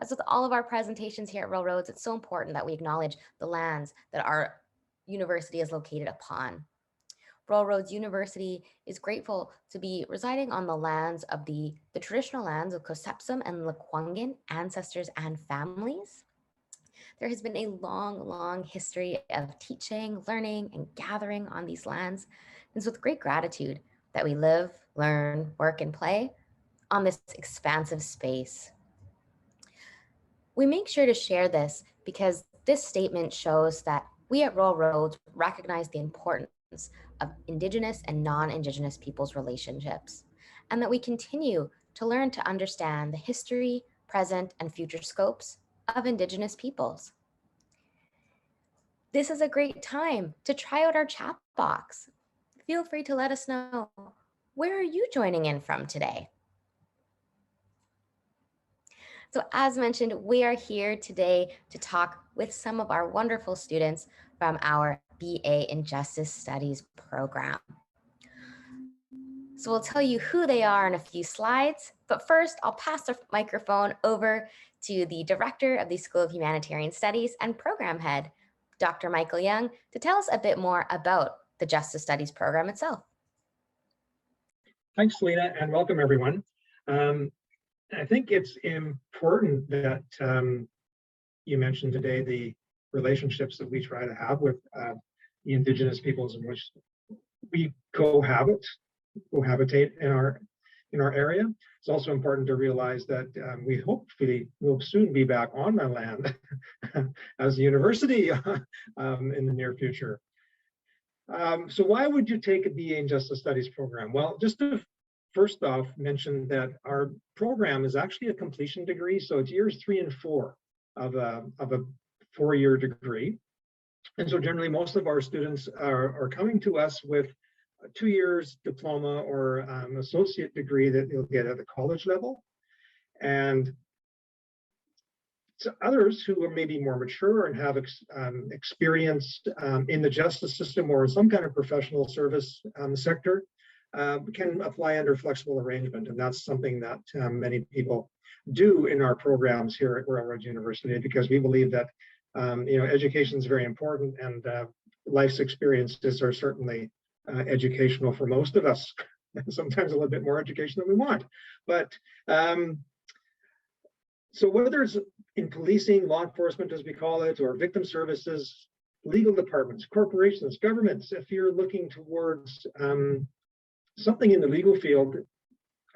As with all of our presentations here at Railroads, it's so important that we acknowledge the lands that our university is located upon. Railroads University is grateful to be residing on the lands of the traditional lands of Kosepsum and Lekwungen ancestors and families. There has been a long, long history of teaching, learning, and gathering on these lands. It's with great gratitude that we live, learn, work, and play on this expansive space. We make sure to share this because this statement shows that we at Railroads recognize the importance of Indigenous and non-Indigenous people's relationships, and that we continue to learn to understand the history, present, and future scopes of Indigenous peoples. This is a great time to try out our chat box. Feel free to let us know, where are you joining in from today? So as mentioned, we are here today to talk with some of our wonderful students from our BA in Justice Studies program. So we'll tell you who they are in a few slides, but first I'll pass the microphone over to the Director of the School of Humanitarian Studies and Program Head, Dr. Michael Young, to tell us a bit more about the Justice Studies program itself. Thanks, Lena, and welcome everyone. I think it's important that you mentioned today the relationships that we try to have with the Indigenous peoples in which we cohabitate in our area. It's also important to realize that we hopefully will soon be back on the land as a university in the near future. So why would you take a BA in Justice Studies program? Well, just to first off mention that our program is actually a completion degree, so it's years 3 and 4 of a 4-year degree. And so generally most of our students are coming to us with a 2 years diploma or associate degree that you'll get at the college level. And to others who are maybe more mature and have experience in the justice system or some kind of professional service sector can apply under flexible arrangement. And that's something that many people do in our programs here at Railroads University, because we believe that education is very important, and life's experiences are certainly educational for most of us. Sometimes a little bit more education than we want. But so whether it's in policing, law enforcement as we call it, or victim services, legal departments, corporations, governments, if you're looking towards something in the legal field,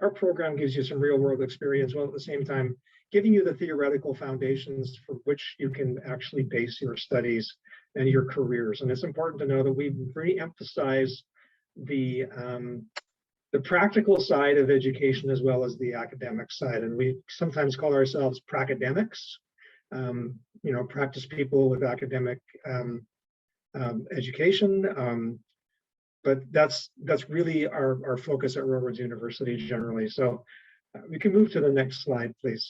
our program gives you some real world experience, while at the same time giving you the theoretical foundations for which you can actually base your studies and your careers. And it's important to know that we really emphasize the practical side of education as well as the academic side. And we sometimes call ourselves pracademics, practice people with academic education. But that's really our focus at Railroads University generally. So we can move to the next slide, please.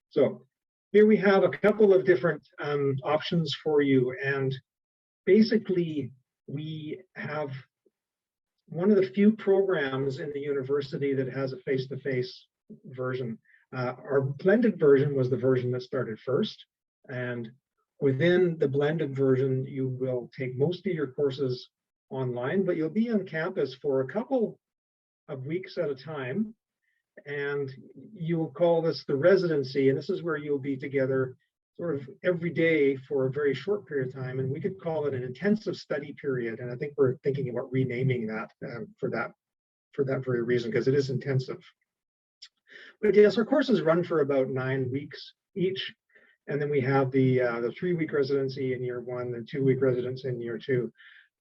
So here we have a couple of different options for you. And basically, we have one of the few programs in the university that has a face-to-face version. Our blended version was the version that started first. And within the blended version, you will take most of your courses online, but you'll be on campus for a couple of weeks at a time. And you'll call this the residency. And this is where you'll be together sort of every day for a very short period of time. And we could call it an intensive study period. And I think we're thinking about renaming that for that very reason, because it is intensive. But yes, our courses run for about 9 weeks each. And then we have the 3-week residency in year 1 and 2-week residency in year 2.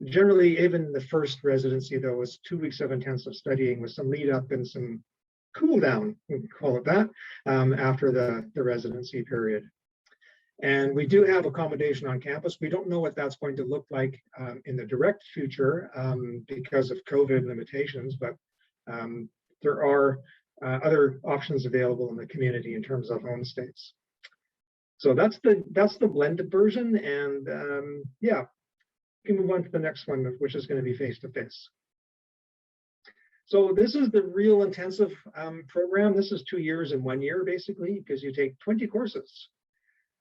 Generally, even the first residency, though, is 2 weeks of intensive studying with some lead up and some cool down, we can call it that, after the residency period. And we do have accommodation on campus. We don't know what that's going to look like in the direct future because of COVID limitations, but there are other options available in the community in terms of home stays. So that's the blended version, and yeah, we can move on to the next one, which is going to be face-to-face. So this is the real intensive program. This is 2 years and 1 year, basically, because you take 20 courses.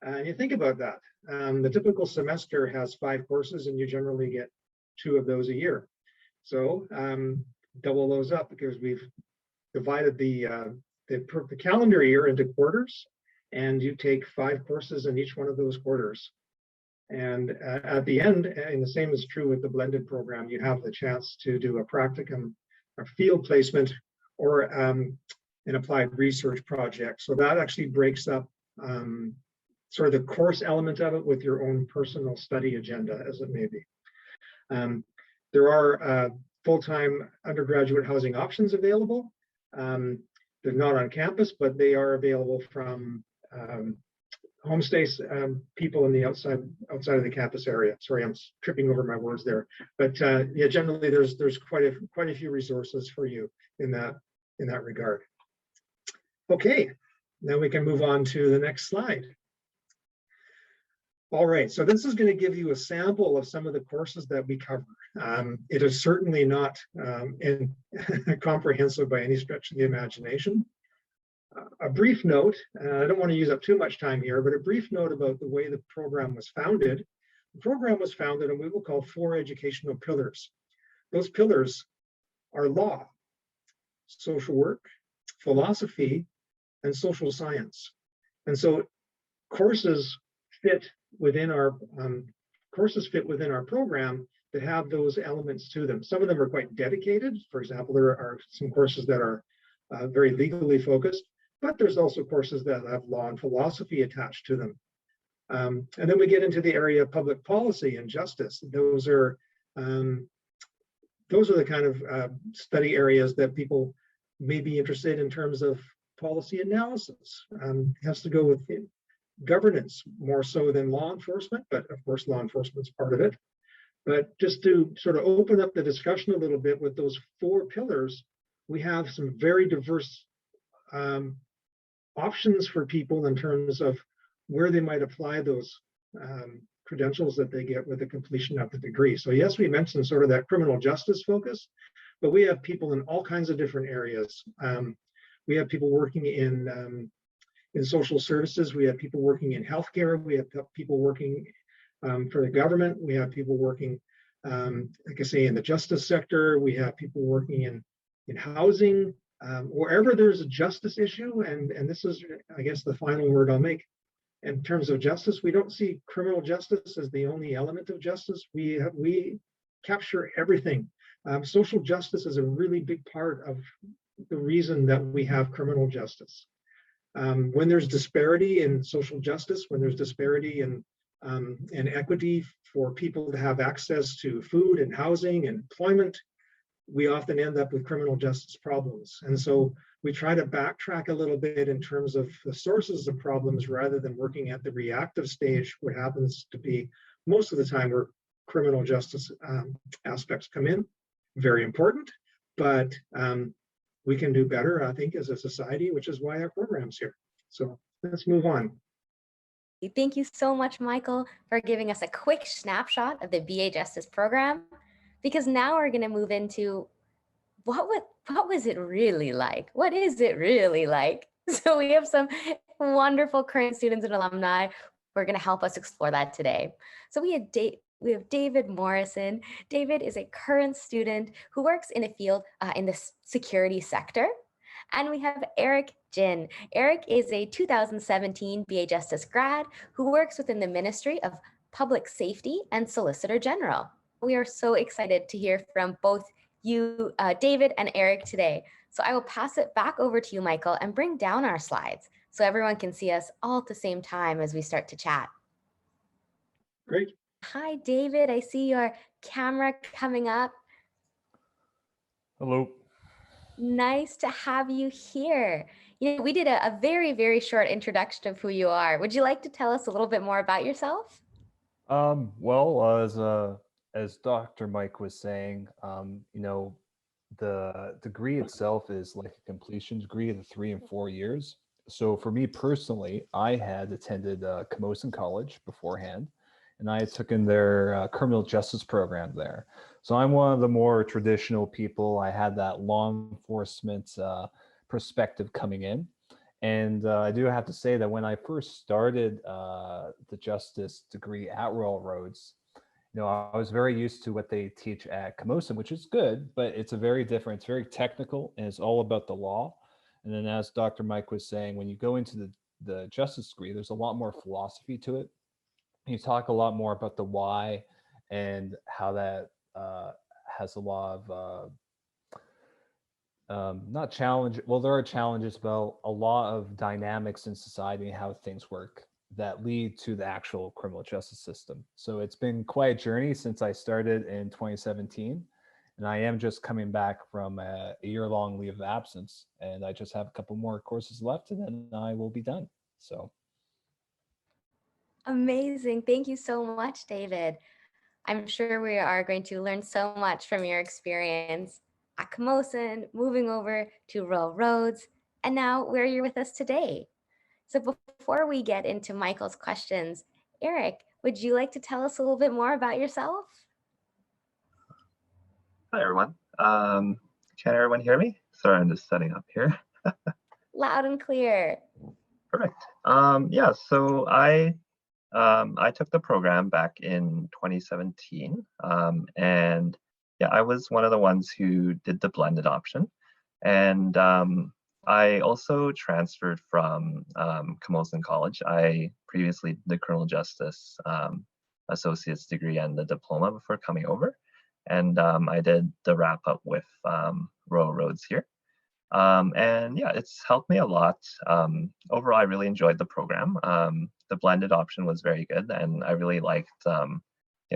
And you think about that. The typical semester has 5 courses, and you generally get 2 of those a year. So double those up, because we've divided the calendar year into quarters, and you take 5 courses in each one of those quarters. And at the end, and the same is true with the blended program, you have the chance to do a practicum, a field placement, or an applied research project. So that actually breaks up sort of the course element of it with your own personal study agenda, as it may be. There are full-time undergraduate housing options available. They're not on campus, but they are available from homestays, people in the outside of the campus area. Sorry, I'm tripping over my words there. But yeah, generally there's quite a few resources for you in that regard. Okay, now we can move on to the next slide. All right, so this is going to give you a sample of some of the courses that we cover. It is certainly not comprehensive by any stretch of the imagination. A brief note, I don't want to use up too much time here, but a brief note about the way the program was founded. The program was founded on what we will call 4 educational pillars. Those pillars are law, social work, philosophy, and social science. And so courses fit within our program that have those elements to them. Some of them are quite dedicated. For example, there are some courses that are very legally focused, but there's also courses that have law and philosophy attached to them. And then we get into the area of public policy and justice. Those are the kind of study areas that people may be interested in terms of policy analysis. It has to go with governance more so than law enforcement, but of course law enforcement's part of it. But just to sort of open up the discussion a little bit with those 4 pillars, we have some very diverse options for people in terms of where they might apply those credentials that they get with the completion of the degree. So yes, we mentioned sort of that criminal justice focus, but we have people in all kinds of different areas. We have people working in social services. We have people working in healthcare. We have people working for the government. We have people working, like I say, in the justice sector. We have people working in housing, wherever there's a justice issue. And this is, I guess, the final word I'll make. In terms of justice, we don't see criminal justice as the only element of justice. We capture everything. Social justice is a really big part of the reason that we have criminal justice. When there's disparity in social justice, when there's disparity in equity for people to have access to food and housing and employment, we often end up with criminal justice problems. And so we try to backtrack a little bit in terms of the sources of problems rather than working at the reactive stage, what happens to be most of the time where criminal justice aspects come in. Very important, but we can do better, I think, as a society, which is why our program's here. So let's move on. Thank you so much, Michael, for giving us a quick snapshot of the BA Justice program, because now we're going to move into what was it really like? What is it really like? So we have some wonderful current students and alumni who are going to help us explore that today. So we have David Morrison. David is a current student who works in a field in the security sector. And we have Eric Jin. Eric is a 2017 BA Justice grad who works within the Ministry of Public Safety and Solicitor General. We are so excited to hear from both you, David and Eric today. So I will pass it back over to you, Michael, and bring down our slides so everyone can see us all at the same time as we start to chat. Great. Hi, David. I see your camera coming up. Hello. Nice to have you here. You know, we did a very, very short introduction of who you are. Would you like to tell us a little bit more about yourself? Well, as Dr. Mike was saying, you know, the degree itself is like a completion degree of the 3 and 4 years. So for me personally, I had attended Camosun College beforehand, and I had taken their criminal justice program there. So I'm one of the more traditional people. I had that law enforcement perspective coming in. And I do have to say that when I first started the justice degree at Royal Roads, I was very used to what they teach at Camosun, which is good, but it's it's very technical, and it's all about the law. And then as Dr. Mike was saying, when you go into the justice degree, there's a lot more philosophy to it. You talk a lot more about the why and how that has a lot of not challenge. Well, there are challenges about a lot of dynamics in society and how things work that lead to the actual criminal justice system. So it's been quite a journey since I started in 2017. And I am just coming back from a year-long leave of absence. And I just have a couple more courses left and then I will be done. So. Amazing. Thank you so much, David. I'm sure we are going to learn so much from your experience at Camosun, moving over to Royal Roads, and now where you're with us today. So before we get into Michael's questions, Eric, would you like to tell us a little bit more about yourself? Hi, everyone. Can everyone hear me? Sorry, I'm just setting up here. Loud and clear. Perfect. Yeah, so I took the program back in 2017, and yeah, I was one of the ones who did the blended option, and I also transferred from Camosun College. I previously did the criminal justice associate's degree and the diploma before coming over, and I did the wrap up with Royal Roads here. And yeah, it's helped me a lot. Overall, I really enjoyed the program. The blended option was very good, and I really liked,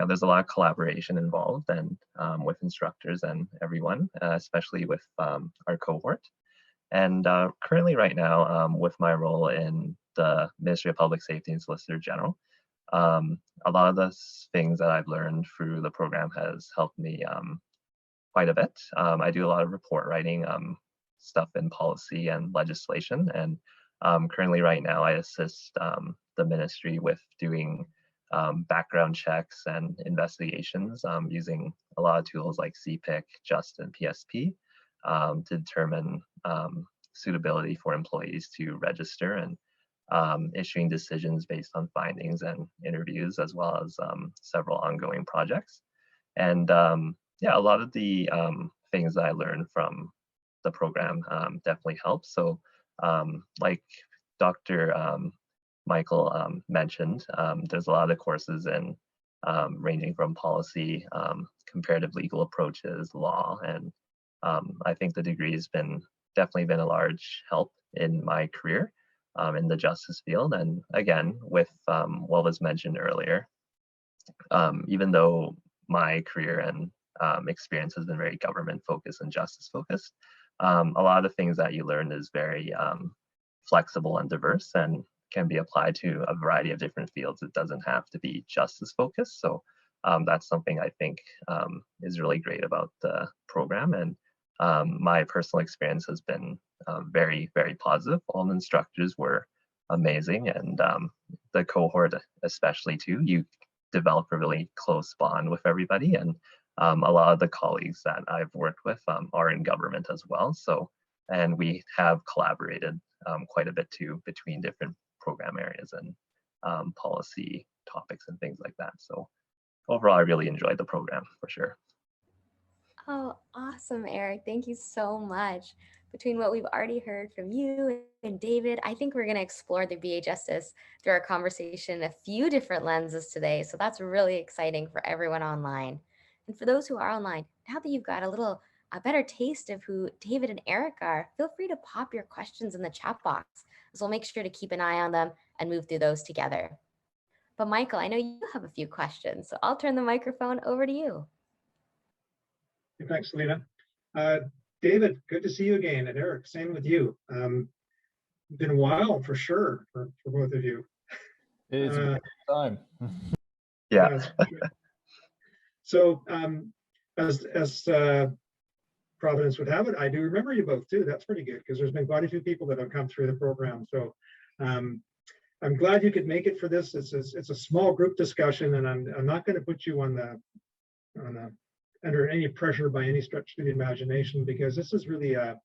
there's a lot of collaboration involved and with instructors and everyone, especially with our cohort. And currently right now, with my role in the Ministry of Public Safety and Solicitor General, a lot of the things that I've learned through the program has helped me quite a bit. I do a lot of report writing, stuff in policy and legislation, and currently right now I assist the ministry with doing background checks and investigations using a lot of tools like CPIC, JUST, and PSP to determine suitability for employees to register, and issuing decisions based on findings and interviews, as well as several ongoing projects. And yeah, a lot of the things that I learned from the program definitely helps. So like Dr. Michael mentioned, there's a lot of courses in ranging from policy, comparative legal approaches, law, and I think the degree has definitely been a large help in my career in the justice field. And again, with what was mentioned earlier, even though my career and experience has been very government focused and justice focused, a lot of the things that you learn is very flexible and diverse and can be applied to a variety of different fields. It doesn't have to be justice focused. So that's something I think is really great about the program. And my personal experience has been very, very positive. All the instructors were amazing, and the cohort especially too. You develop a really close bond with everybody, and a lot of the colleagues that I've worked with are in government as well. So, and we have collaborated quite a bit too between different program areas and policy topics and things like that. So overall, I really enjoyed the program for sure. Oh, awesome, Eric. Thank you so much. Between what we've already heard from you and David, I think we're going to explore the BA Justice through our conversation in a few different lenses today. So that's really exciting for everyone online. And for those who are online, now that you've got a better taste of who David and Eric are, feel free to pop your questions in the chat box, as we'll make sure to keep an eye on them and move through those together. But Michael, I know you have a few questions, so I'll turn the microphone over to you. Thanks, Selena. David, good to see you again. And Eric, same with you. Been a while for sure for both of you. It's a time. Yeah. So as Providence would have it, I do remember you both too. That's pretty good, because there's been quite a few people that have come through the program. So I'm glad you could make it for this. It's a small group discussion, and I'm not going to put you on the under any pressure by any stretch of the imagination, because this is really a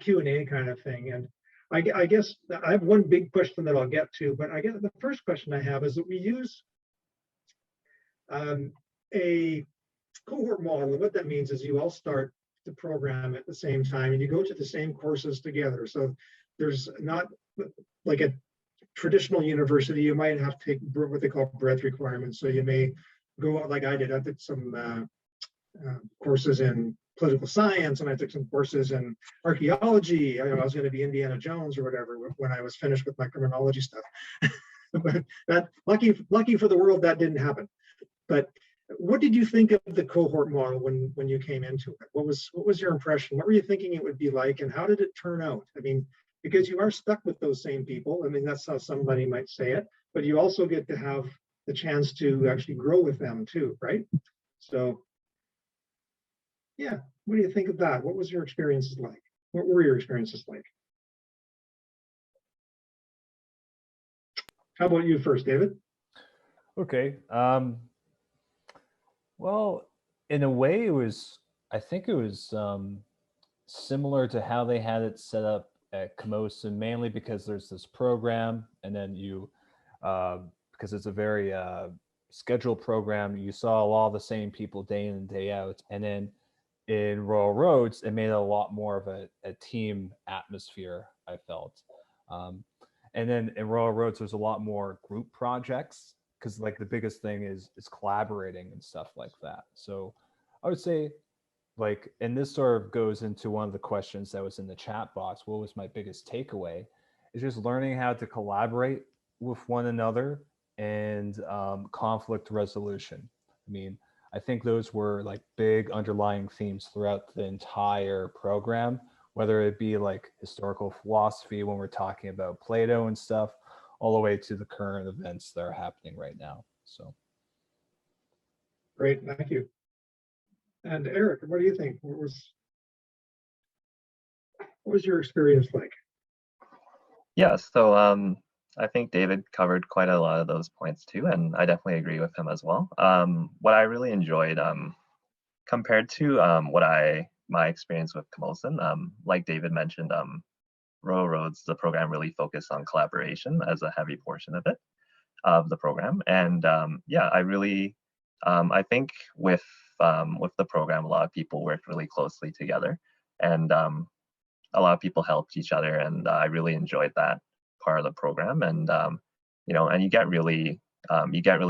Q&A kind of thing. And I guess I have one big question that I'll get to, but I guess the first question I have is that we use a cohort model. And what that means is you all start the program at the same time and you go to the same courses together. So there's not like a traditional university, you might have to take what they call breadth requirements. So you may go out like I did. I took some courses in political science, and I took some courses in archaeology. I was going to be Indiana Jones or whatever when I was finished with my criminology stuff. But that lucky for the world, that didn't happen. But what did you think of the cohort model when you came into it? What was your impression? What were you thinking it would be like, and how did it turn out? I mean, because you are stuck with those same people. I mean, that's how somebody might say it, but you also get to have the chance to actually grow with them too, right? So yeah, what do you think of that? What was your experiences like? What were your experiences like? How about you first, David? Okay. Well, in a way, I think it was similar to how they had it set up at Camosun, mainly because there's this program, and then you, because it's a very scheduled program, you saw a lot of the same people day in and day out. And then in Royal Roads, it made it a lot more of a team atmosphere, I felt. And then in Royal Roads, there's a lot more group projects, because like the biggest thing is collaborating and stuff like that. So I would say, like, and this sort of goes into one of the questions that was in the chat box, what was my biggest takeaway, is just learning how to collaborate with one another and conflict resolution. I mean, I think those were like big underlying themes throughout the entire program, whether it be like historical philosophy when we're talking about Plato and stuff, all the way to the current events that are happening right now. So great, thank you. And Eric, what do you think? What was your experience like? Yeah, so I think David covered quite a lot of those points too, and I definitely agree with him as well. What I really enjoyed, compared to my experience with Camosun, like David mentioned, Royal Roads, the program really focused on collaboration as a heavy portion of it, of the program. And yeah, I think with the program, a lot of people worked really closely together, and a lot of people helped each other, and I really enjoyed that part of the program. And you know, and you get really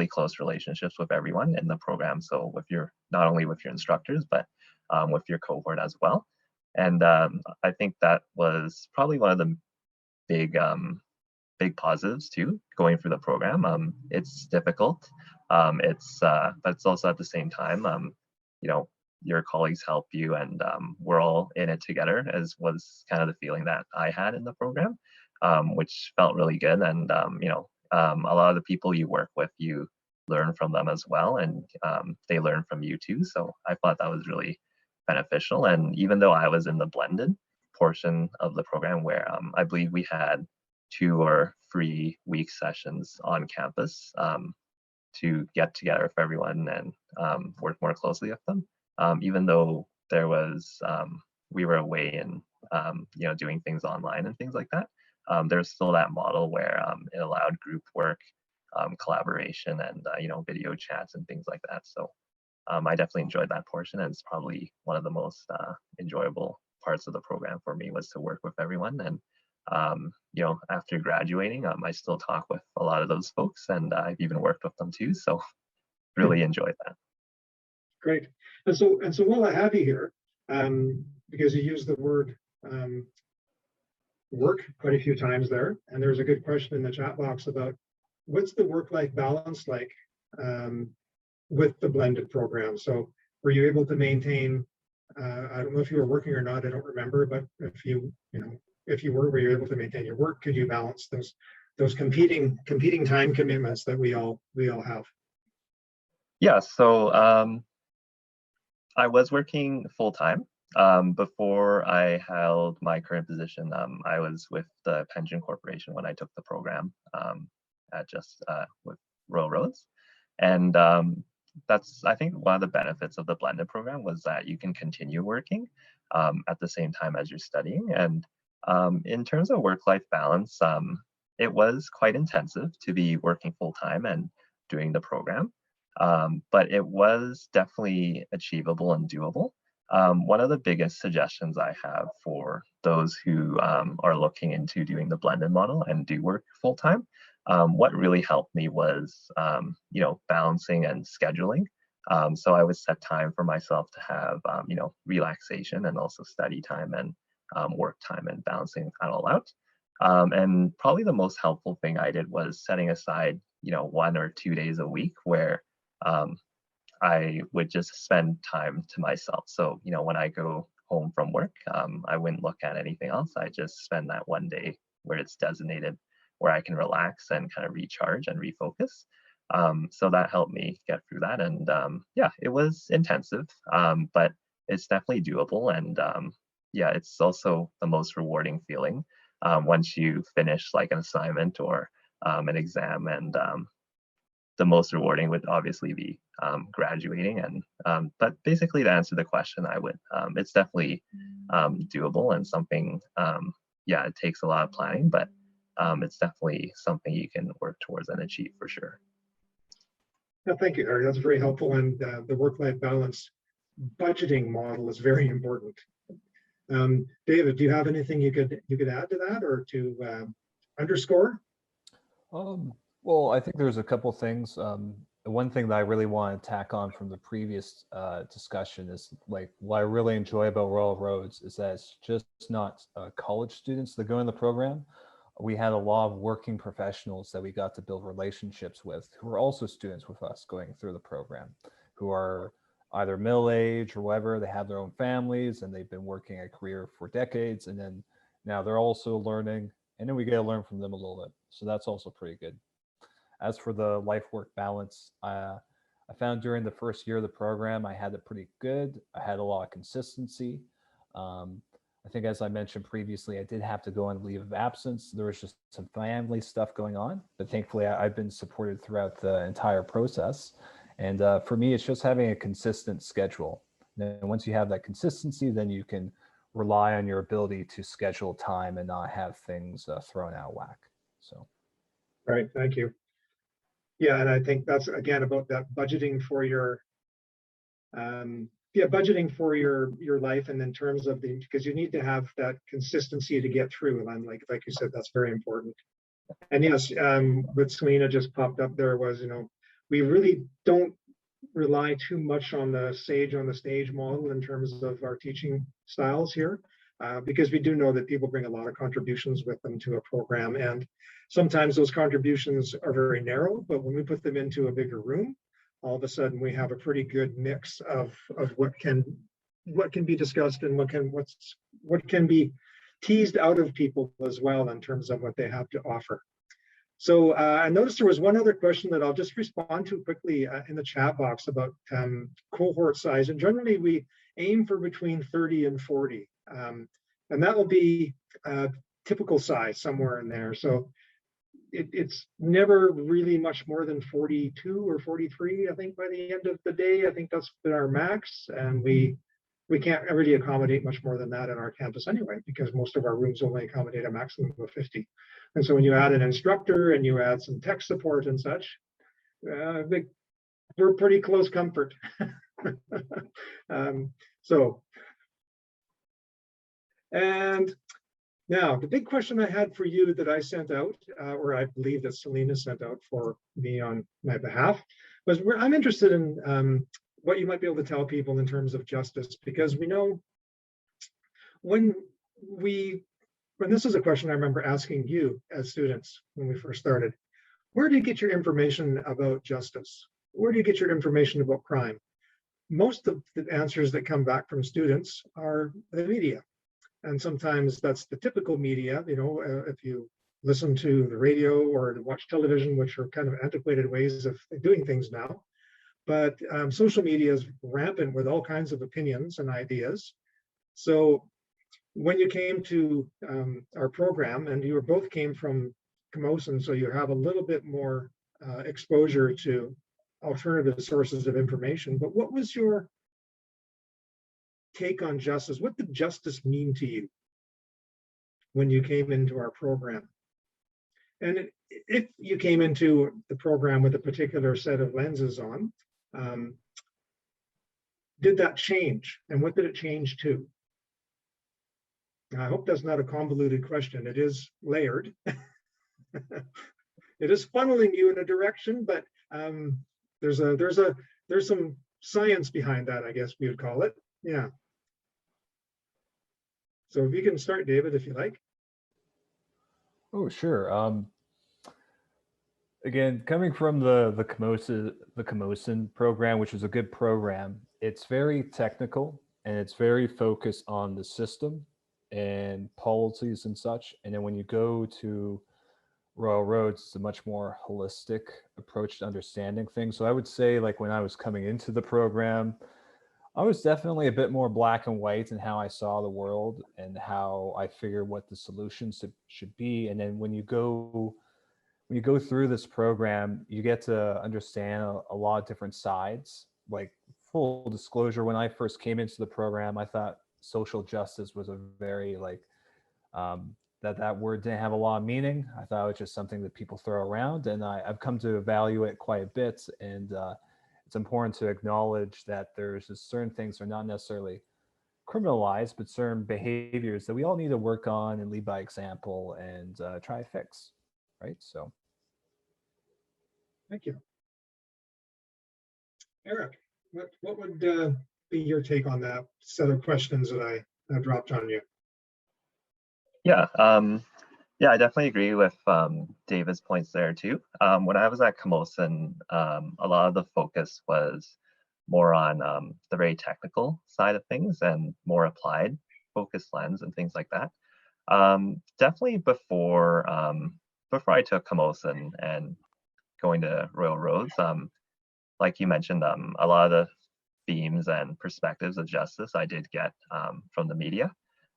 close relationships with everyone in the program. So with not only with your instructors, but with your cohort as well. And I think that was probably one of the big positives too, going through the program. It's difficult. But it's also at the same time, you know, your colleagues help you, and we're all in it together, as was kind of the feeling that I had in the program, which felt really good. And you know, a lot of the people you work with, you learn from them as well, and they learn from you too. So I thought that was really beneficial. And even though I was in the blended portion of the program, where I believe we had 2 or 3 week sessions on campus to get together with everyone and work more closely with them, even though there was we were away and you know, doing things online and things like that, there's still that model where it allowed group work, collaboration, and you know, video chats and things like that. So I definitely enjoyed that portion, and it's probably one of the most enjoyable parts of the program for me, was to work with everyone. And you know, after graduating, I still talk with a lot of those folks, and I've even worked with them too. So really enjoyed that. Great. And so while I have you here, because you used the word work quite a few times there, and there's a good question in the chat box about what's the work-life balance like with the blended program. So were you able to maintain, I don't know if you were working or not, I don't remember, but if you were you able to maintain your work? Could you balance those competing time commitments that we all have? Yeah, so I was working full time. Before I held my current position, I was with the pension corporation when I took the program at just with Royal Roads. And I think one of the benefits of the blended program was that you can continue working at the same time as you're studying. And in terms of work-life balance, it was quite intensive to be working full-time and doing the program, but it was definitely achievable and doable. One of the biggest suggestions I have for those who are looking into doing the blended model and do work full-time, what really helped me was, balancing and scheduling. So I would set time for myself to have, relaxation and also study time and work time, and balancing that all out. And probably the most helpful thing I did was setting aside, 1 or 2 days a week where I would just spend time to myself. So, when I go home from work, I wouldn't look at anything else. I just spend that 1 day where it's designated where I can relax and kind of recharge and refocus. So that helped me get through that. And yeah, it was intensive, but it's definitely doable. And yeah, it's also the most rewarding feeling once you finish like an assignment or an exam. And the most rewarding would obviously be graduating. And but basically, to answer the question, it's definitely doable and something. Yeah, it takes a lot of planning, but it's definitely something you can work towards and achieve for sure. Yeah, thank you, Harry. That's very helpful. And the work-life balance budgeting model is very important. David, do you have anything you could add to that or to underscore? Well, I think there's a couple things. One thing that I really want to tack on from the previous discussion is like what I really enjoy about Royal Roads is that it's just not college students that go in the program. We had a lot of working professionals that we got to build relationships with who are also students with us going through the program, who are either middle-aged or whatever. They have their own families and they've been working a career for decades, and then now they're also learning, and then we get to learn from them a little bit. So that's also pretty good. As for the life-work balance, I found during the first year of the program, I had it pretty good. I had a lot of consistency. I think, as I mentioned previously, I did have to go on leave of absence. There was just some family stuff going on, but thankfully I've been supported throughout the entire process. And for me, it's just having a consistent schedule. And once you have that consistency, then you can rely on your ability to schedule time and not have things thrown out of whack. So. All right, thank you. Yeah, and I think that's again about that budgeting for your budgeting for your life, and in terms of because you need to have that consistency to get through. And like you said, that's very important. And yes, what Selena just popped up there was, we really don't rely too much on the sage on the stage model in terms of our teaching styles here, because we do know that people bring a lot of contributions with them to a program, and sometimes those contributions are very narrow, but when we put them into a bigger room, all of a sudden we have a pretty good mix of what can be discussed and what can be teased out of people as well in terms of what they have to offer. So I noticed there was one other question that I'll just respond to quickly in the chat box about cohort size. And generally we aim for between 30 and 40. And that will be typical size somewhere in there. So it's never really much more than 42 or 43, I think, by the end of the day. I think that's been our max. And we can't really accommodate much more than that in our campus anyway, because most of our rooms only accommodate a maximum of 50. And so when you add an instructor and you add some tech support and such, we're pretty close comfort. And now the big question I had for you that I sent out, or I believe that Selena sent out for me on my behalf, was I'm interested in what you might be able to tell people in terms of justice, because we know when this is a question I remember asking you as students when we first started, where do you get your information about justice? Where do you get your information about crime? Most of the answers that come back from students are the media. And sometimes that's the typical media, if you listen to the radio or watch television, which are kind of antiquated ways of doing things now. But social media is rampant with all kinds of opinions and ideas. So when you came to our program, and you both came from Camosun, so you have a little bit more exposure to alternative sources of information, but what was your take on justice? What did justice mean to you when you came into our program? And if you came into the program with a particular set of lenses on, did that change? And what did it change to? I hope that's not a convoluted question. It is layered. It is funneling you in a direction, but there's some science behind that, I guess we would call it. Yeah. So if you can start, David, if you like. Oh, sure. Again, coming from the Camosun program, which was a good program, it's very technical and it's very focused on the system and policies and such. And then when you go to Royal Roads, it's a much more holistic approach to understanding things. So I would say, like, when I was coming into the program, I was definitely a bit more black and white in how I saw the world and how I figured what the solutions should be. And then when you go through this program, you get to understand a lot of different sides. Like, full disclosure, when I first came into the program, I thought social justice was a very that word didn't have a lot of meaning. I thought it was just something that people throw around, and I've come to value it quite a bit. And it's important to acknowledge that there's just certain things that are not necessarily criminalized, but certain behaviors that we all need to work on and lead by example and try to fix, right? So. Thank you. Eric, what would be your take on that set of questions that I dropped on you? Yeah, yeah, I definitely agree with David's points there too. When I was at Camosun, a lot of the focus was more on the very technical side of things and more applied focus lens and things like that. Definitely before I took Camosun and going to Royal Roads, like you mentioned, a lot of the themes and perspectives of justice I did get from the media.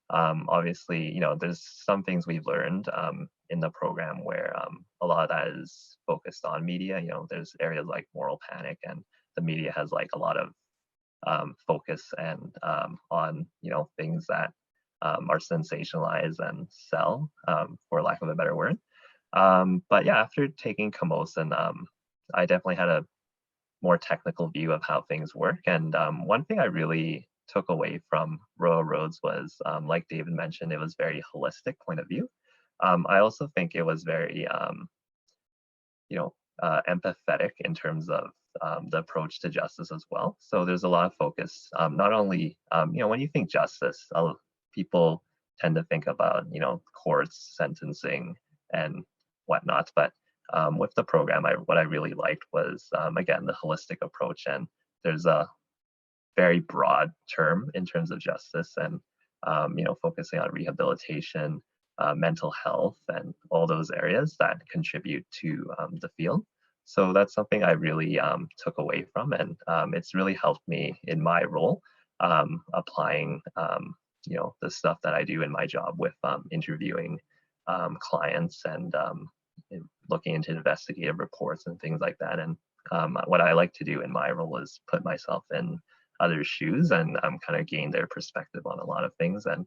Obviously, you know, there's some things we've learned in the program where a lot of that is focused on media. You know, there's areas like moral panic, and the media has like a lot of focus and on, you know, things that are sensationalized and sell, for lack of a better word. But yeah, after taking Camosun, I definitely had a more technical view of how things work. And one thing I really took away from Royal Roads was, like David mentioned, it was very holistic point of view. I also think it was very, you know, empathetic in terms of the approach to justice as well. So there's a lot of focus, not only, you know, when you think justice, people tend to think about, you know, courts, sentencing, and whatnot. But with the program, what I really liked was, again, the holistic approach. And there's a very broad term in terms of justice, and you know, focusing on rehabilitation, mental health, and all those areas that contribute to the field. So that's something I really took away from, and it's really helped me in my role, applying you know, the stuff that I do in my job with interviewing clients and looking into investigative reports and things like that. And what I like to do in my role is put myself in others' shoes and kind of gain their perspective on a lot of things. And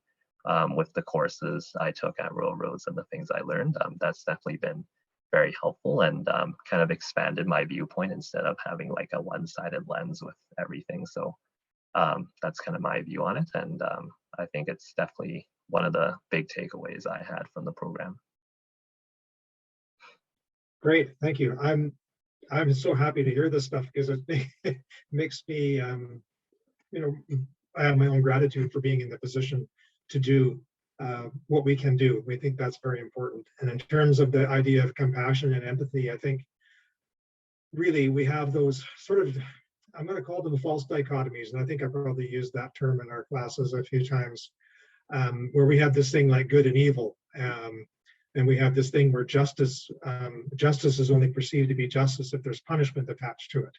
with the courses I took at Royal Roads and the things I learned, that's definitely been very helpful and kind of expanded my viewpoint instead of having like a one-sided lens with everything. So that's kind of my view on it. And I think it's definitely one of the big takeaways I had from the program. Great, thank you. I'm so happy to hear this stuff because it makes me, you know, I have my own gratitude for being in the position to do what we can do. We think that's very important. And in terms of the idea of compassion and empathy, I think really we have those sort of, I'm going to call them false dichotomies, and I think I probably used that term in our classes a few times, where we have this thing like good and evil. And we have this thing where justice is only perceived to be justice if there's punishment attached to it.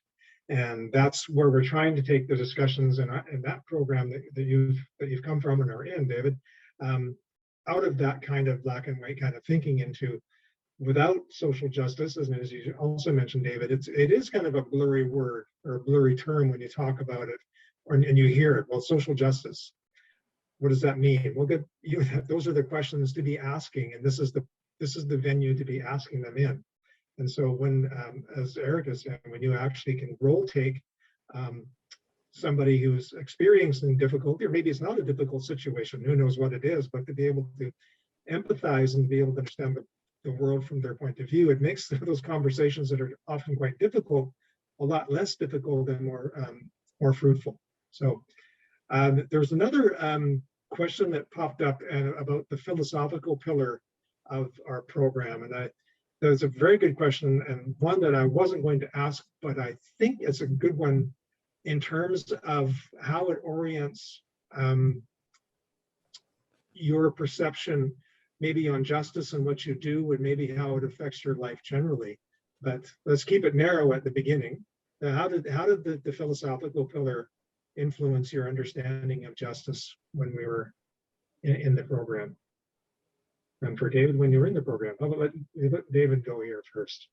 And that's where we're trying to take the discussions in that program that you've come from and are in, David, out of that kind of black and white kind of thinking into without social justice, as you also mentioned, David, it is kind of a blurry word or a blurry term when you talk about it, and you hear it. Well, social justice, what does that mean? Well, good, those are the questions to be asking, and this is the venue to be asking them in. And so when, as Erica said, when you actually can role take somebody who's experiencing difficulty, or maybe it's not a difficult situation, who knows what it is, but to be able to empathize and be able to understand the world from their point of view, it makes those conversations that are often quite difficult a lot less difficult and more fruitful. So there's another question that popped up about the philosophical pillar of our program, and there's a very good question, and one that I wasn't going to ask, but I think it's a good one in terms of how it orients your perception maybe on justice and what you do, and maybe how it affects your life generally. But let's keep it narrow at the beginning. How did the philosophical pillar influence your understanding of justice when we were in the program? And for David, when you were in the program, how about let David go here first?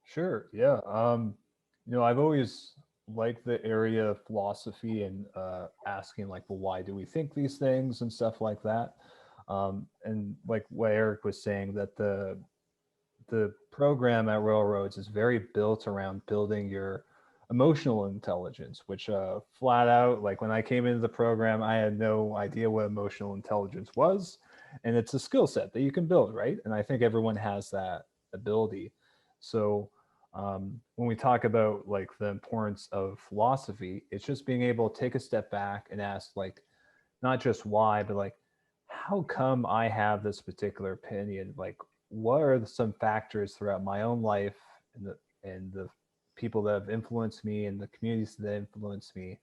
Sure. Yeah. I've always liked the area of philosophy and asking like, well, why do we think these things and stuff like that. And like what Eric was saying, that the program at Railroads is very built around building your emotional intelligence, which flat out, like when I came into the program, I had no idea what emotional intelligence was. And it's a skill set that you can build, right? And I think everyone has that ability. So when we talk about like the importance of philosophy, it's just being able to take a step back and ask like, not just why, but like, how come I have this particular opinion? Like, what are some factors throughout my own life and the people that have influenced me and the communities that influenced me?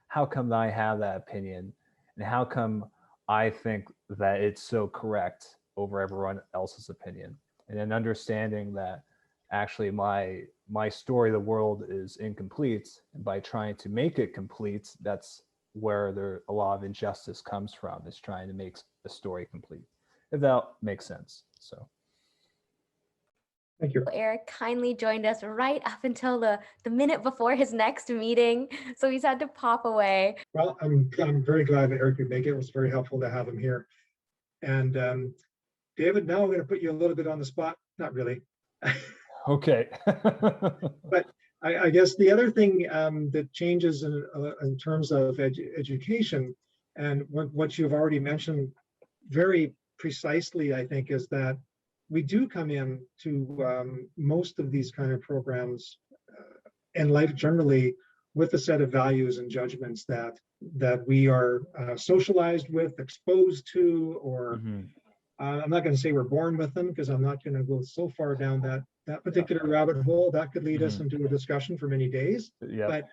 How come I have that opinion? And how come I think that it's so correct over everyone else's opinion? And then understanding that actually my story of the world is incomplete, and by trying to make it complete, that's where a lot of injustice comes from, is trying to make the story complete, if that makes sense. So thank you. Eric kindly joined us right up until the minute before his next meeting, so he's had to pop away. Well, I'm very glad that Eric could make it. It was very helpful to have him here. And David, now I'm going to put you a little bit on the spot. Not really. okay. But I guess the other thing that changes in terms of education, and what you've already mentioned very precisely, I think, is that we do come in to most of these kind of programs in life generally with a set of values and judgments that we are socialized with, exposed to, or I'm not going to say we're born with them, because I'm not going to go so far down that particular rabbit hole. That could lead us into a discussion for many days. But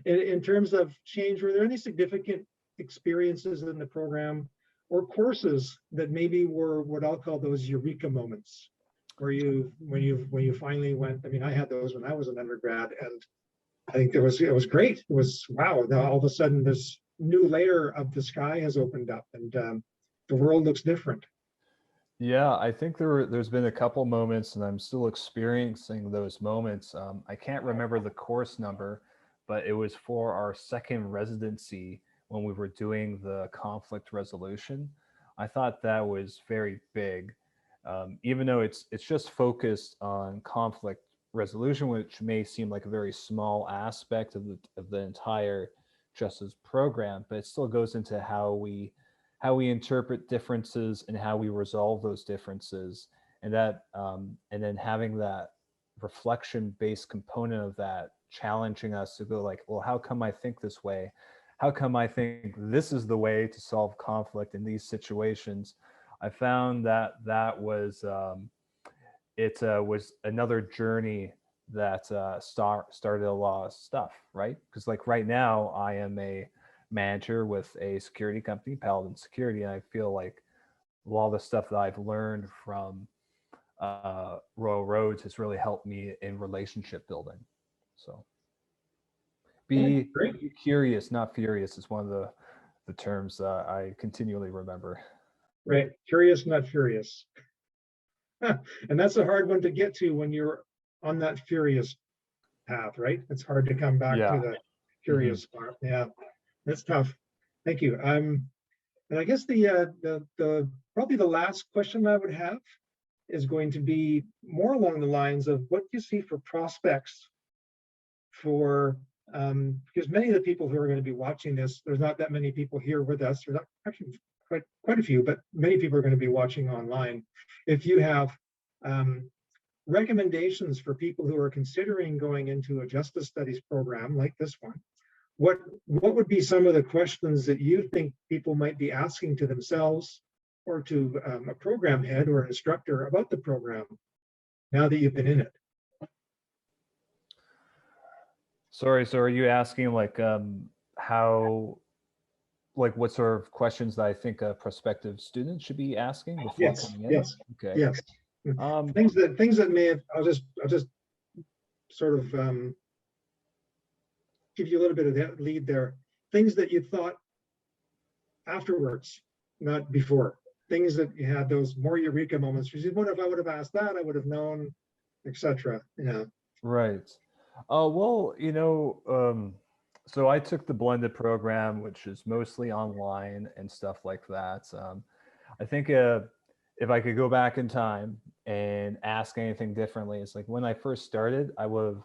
in terms of change, were there any significant experiences in the program or courses that maybe were what I'll call those Eureka moments, where when you finally went? I mean, I had those when I was an undergrad, and I think it was great. It was, wow, now all of a sudden this new layer of the sky has opened up, and the world looks different. Yeah, I think there's been a couple moments, and I'm still experiencing those moments. I can't remember the course number, but it was for our second residency when we were doing the conflict resolution. I thought that was very big, even though it's just focused on conflict resolution, which may seem like a very small aspect of the entire justice program, but it still goes into how we interpret differences and how we resolve those differences, and that and then having that reflection-based component of that challenging us to go like, well, how come I think this way? How come I think this is the way to solve conflict in these situations? I found that was was another journey that started a lot of stuff, right? Because like right now I am a manager with a security company, Paladin Security, and I feel like a lot of the stuff that I've learned from Royal Roads has really helped me in relationship building. So be curious, not furious, is one of the terms I continually remember. Right, curious, not furious. And that's a hard one to get to when you're on that furious path, right? It's hard to come back to Yeah. the curious part. Yeah, that's tough. Thank you. And I guess the probably the last question I would have is going to be more along the lines of what you see for prospects for, because many of the people who are going to be watching this, there's not that many people here with us. There's not actually quite a few, but many people are going to be watching online. If you have recommendations for people who are considering going into a justice studies program like this one, what would be some of the questions that you think people might be asking to themselves or to a program head or instructor about the program now that you've been in it? Sorry, so are you asking like how, like what sort of questions that I think a prospective student should be asking before Yes, coming in? yes, Okay. yes. Um, Things that may have, I'll just sort of give you a little bit of that lead there. Things that you thought afterwards, not before. Things that you had those more eureka moments. You said, what if I would have asked that? I would have known, etc. Yeah. right. Well, so I took the blended program, which is mostly online and stuff like that. I think if I could go back in time and ask anything differently, it's like when I first started, I would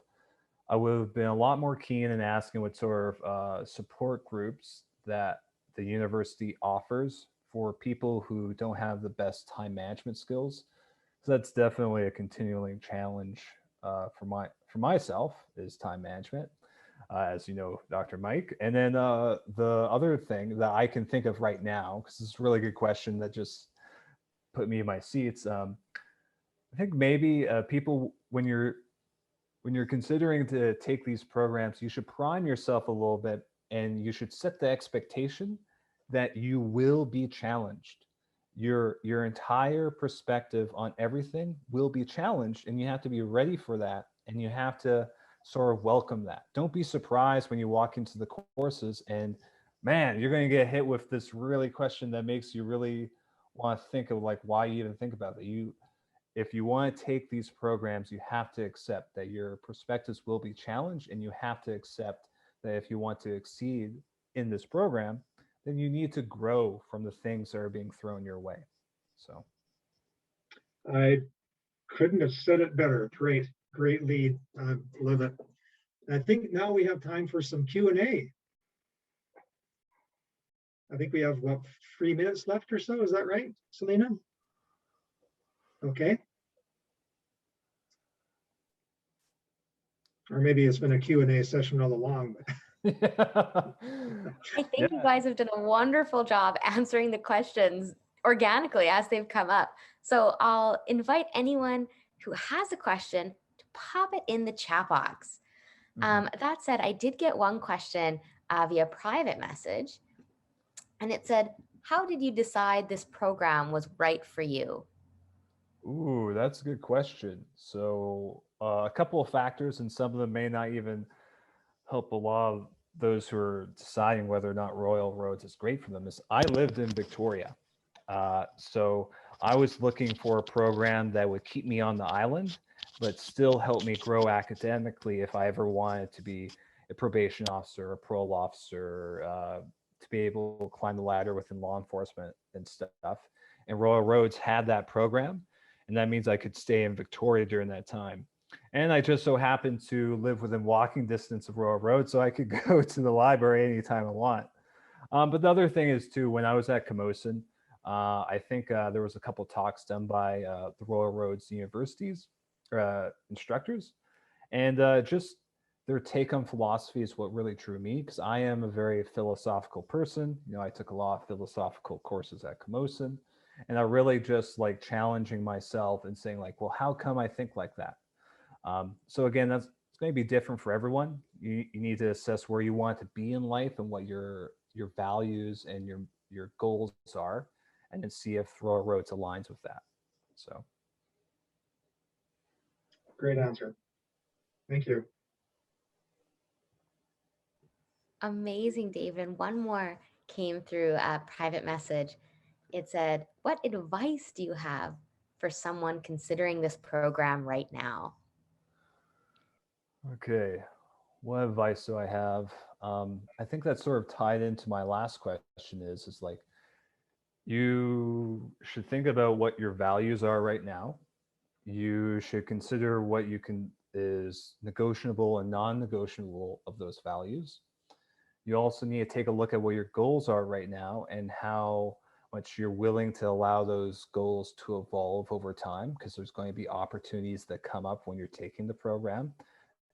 have been a lot more keen in asking what sort of support groups that the university offers for people who don't have the best time management skills. So that's definitely a continuing challenge for myself is time management, as you know, Dr. Mike. And then the other thing that I can think of right now, because it's a really good question that just put me in my seats. I think maybe people when you're considering to take these programs, you should prime yourself a little bit and you should set the expectation that you will be challenged. Your entire perspective on everything will be challenged and you have to be ready for that and you have to sort of welcome that. Don't be surprised when you walk into the courses and man, you're going to get hit with this really question that makes you really want to think of like why you even think about it. If you want to take these programs, you have to accept that your perspectives will be challenged and you have to accept that if you want to exceed in this program, then you need to grow from the things that are being thrown your way. So I couldn't have said it better. Great lead. I love it. I think now we have time for some Q&A. I think we have, what, 3 minutes left or so? Is that right, Selena? Okay. Or maybe it's been a Q&A session all along. I think you guys have done a wonderful job answering the questions organically as they've come up. So I'll invite anyone who has a question to pop it in the chat box. That said, I did get one question via private message, and it said, how did you decide this program was right for you? Ooh, that's a good question. So a couple of factors, and some of them may not even help a lot of those who are deciding whether or not Royal Roads is great for them. Is I lived in Victoria, so I was looking for a program that would keep me on the island, but still help me grow academically if I ever wanted to be a probation officer, a parole officer, to be able to climb the ladder within law enforcement and stuff. And Royal Roads had that program, and that means I could stay in Victoria during that time. And I just so happened to live within walking distance of Royal Road, so I could go to the library anytime I want. But the other thing is too, when I was at Camosun, I think there was a couple talks done by the Royal Roads universities instructors, and just their take on philosophy is what really drew me because I am a very philosophical person. You know, I took a lot of philosophical courses at Camosun, and I really just like challenging myself and saying like, well, how come I think like that? So again, it's going to be different for everyone. You need to assess where you want to be in life and what your values and your goals are, and then see if Royal Roads aligns with that. So Great answer. Thank you. Amazing, David. One more came through a private message. It said, what advice do you have for someone considering this program right now? Okay, what advice do I have? I think that's sort of tied into my last question is like, you should think about what your values are right now. You should consider what you can is negotiable and non-negotiable of those values. You also need to take a look at what your goals are right now and how much you're willing to allow those goals to evolve over time, because there's going to be opportunities that come up when you're taking the program.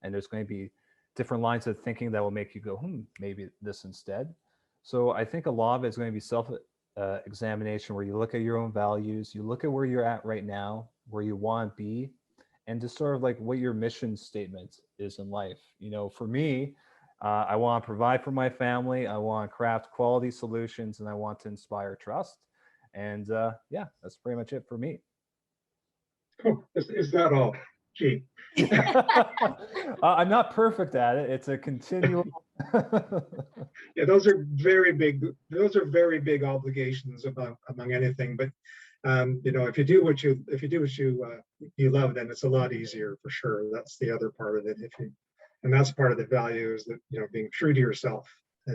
And there's going to be different lines of thinking that will make you go, maybe this instead. So I think a lot of it is going to be self-examination, where you look at your own values, you look at where you're at right now, where you want to be, and just sort of like what your mission statement is in life. You know, for me, I want to provide for my family, I want to craft quality solutions, and I want to inspire trust. And yeah, that's pretty much it for me. Cool. Is that all? Gee. I'm not perfect at it. It's a continual. Yeah, those are very big. Those are very big obligations among anything. But you know, if you do what you you love, then it's a lot easier for sure. That's the other part of it. And that's part of the value is that, you know, being true to yourself.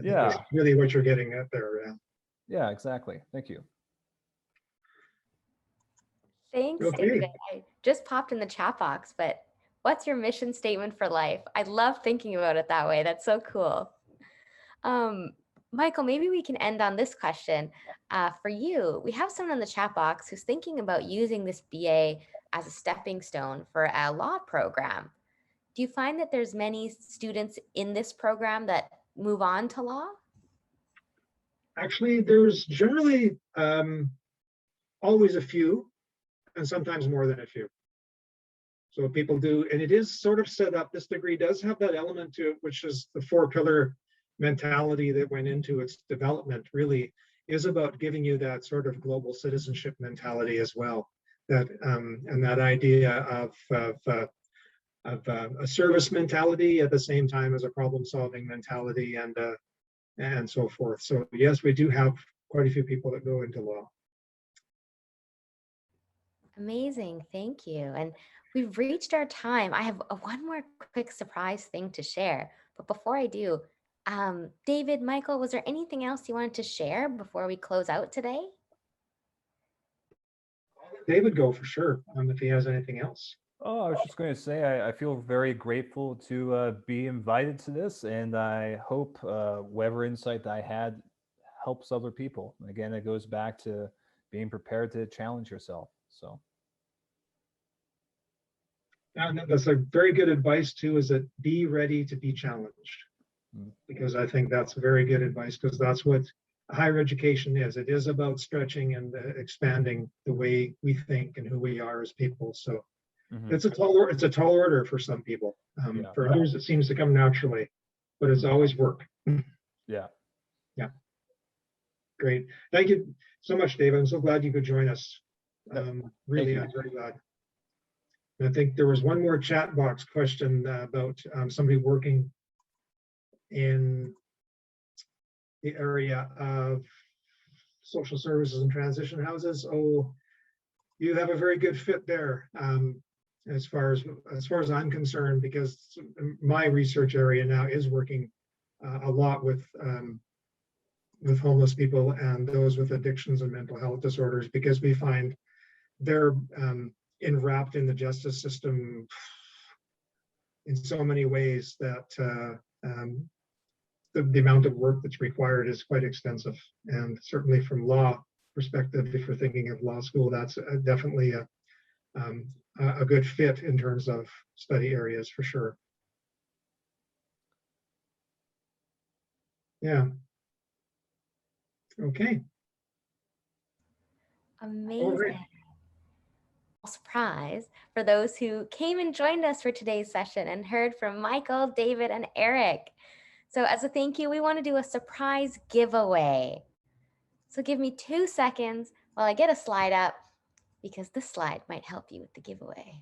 Yeah. Is really what you're getting at there. Yeah. Yeah, exactly. Thank you. Thanks, Okay. David. I just popped in the chat box, but what's your mission statement for life? I love thinking about it that way. That's so cool. Michael, maybe we can end on this question. For you, we have someone in the chat box who's thinking about using this BA as a stepping stone for a law program. Do you find that there's many students in this program that move on to law? Actually, there's generally always a few, and sometimes more than a few. So people do, and it is sort of set up, this degree does have that element to it, which is the 4-pillar mentality that went into its development, really is about giving you that sort of global citizenship mentality as well. That and that idea of a service mentality at the same time as a problem-solving mentality and so forth. So yes, we do have quite a few people that go into law. Amazing, thank you. And we've reached our time. I have one more quick surprise thing to share. But before I do, David, Michael, was there anything else you wanted to share before we close out today? David, go for sure, if he has anything else. Oh, I was just going to say, I feel very grateful to be invited to this, and I hope whatever insight that I had helps other people. Again, it goes back to being prepared to challenge yourself. So. And that's a very good advice too, is that be ready to be challenged. Because I think that's very good advice, because that's what higher education is. It is about stretching and expanding the way we think and who we are as people. So it's a tall order for some people. Yeah. For others, it seems to come naturally, but it's always work. Yeah. Yeah. Great. Thank you so much, David. I'm so glad you could join us. Really, I'm very glad. And I think there was one more chat box question about somebody working in the area of social services and transition houses. Oh, you have a very good fit there, as far as I'm concerned, because my research area now is working a lot with homeless people and those with addictions and mental health disorders, because we find they're enwrapped in the justice system in so many ways that the amount of work that's required is quite extensive. And certainly from law perspective, if you're thinking of law school, that's definitely a good fit in terms of study areas for sure. Yeah. Okay. Amazing. All right. Surprise for those who came and joined us for today's session and heard from Michael, David, and Eric. So as a thank you, we want to do a surprise giveaway. So give me 2 seconds while I get a slide up, because this slide might help you with the giveaway.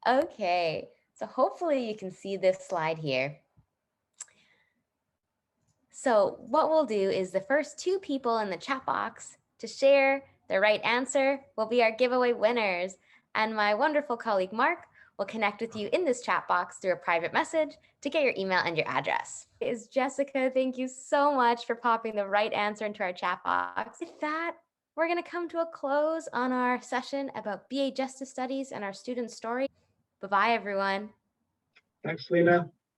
Okay, so hopefully you can see this slide here. So what we'll do is the first 2 people in the chat box to share The right answer will be our giveaway winners. And my wonderful colleague, Mark, will connect with you in this chat box through a private message to get your email and your address. Is Jessica, thank you so much for popping the right answer into our chat box. With that, we're going to come to a close on our session about BA Justice Studies and our student story. Bye-bye, everyone. Thanks, Lena.